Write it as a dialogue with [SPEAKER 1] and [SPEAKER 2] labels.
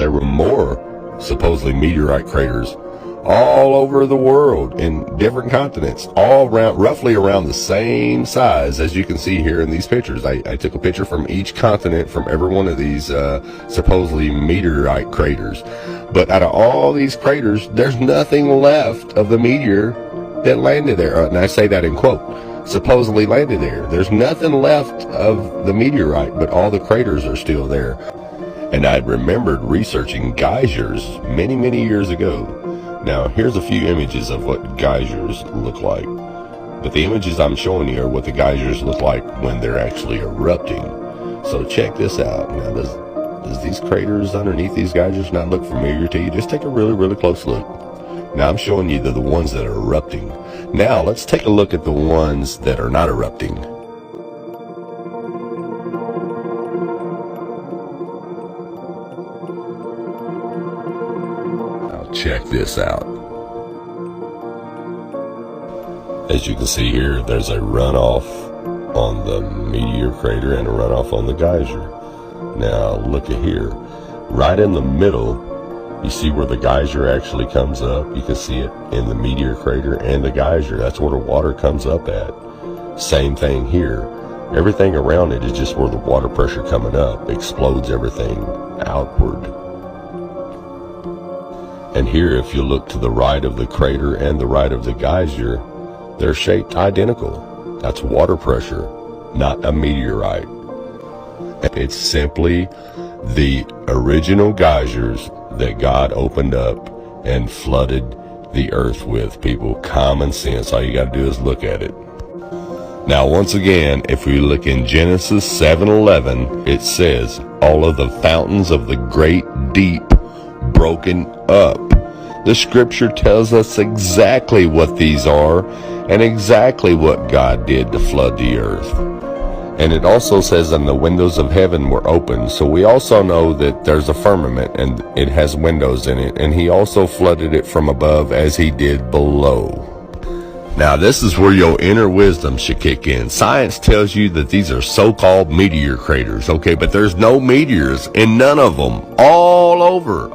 [SPEAKER 1] there were more supposedly meteorite craters all over the world in different continents, all around, roughly around the same size as you can see here in these pictures. I took a picture from each continent from every one of these supposedly meteorite craters. But out of all these craters, there's nothing left of the meteor that landed there. And I say that in quote, supposedly landed there. There's nothing left of the meteorite, but all the craters are still there. And I remembered researching geysers many, many years ago. Now, here's a few images of what geysers look like. But the images I'm showing you are what the geysers look like when they're actually erupting. So check this out. Now, does these craters underneath these geysers not look familiar to you? Just take a really, really close look. Now, I'm showing you the ones that are erupting. Now, let's take a look at the ones that are not erupting. Check this out. As you can see here, there's a runoff on the meteor crater and a runoff on the geyser. Now look at here, right in the middle, you see where the geyser actually comes up. You can see it in the meteor crater and the geyser. That's where the water comes up at. Same thing here. Everything around it is just where the water pressure coming up explodes everything outward. And here, if you look to the right of the crater and the right of the geyser, they're shaped identical. That's water pressure, not a meteorite. It's simply the original geysers that God opened up and flooded the earth with. People, common sense. All you got to do is look at it. Now, once again, if we look in Genesis 7:11, it says, all of the fountains of the great deep broken up. The scripture tells us exactly what these are and exactly what God did to flood the earth. And it also says, and the windows of heaven were open. So we also know that there's a firmament and it has windows in it. And he also flooded it from above as he did below. Now, this is where your inner wisdom should kick in. Science tells you that these are so-called meteor craters, okay? But there's no meteors in none of them all over.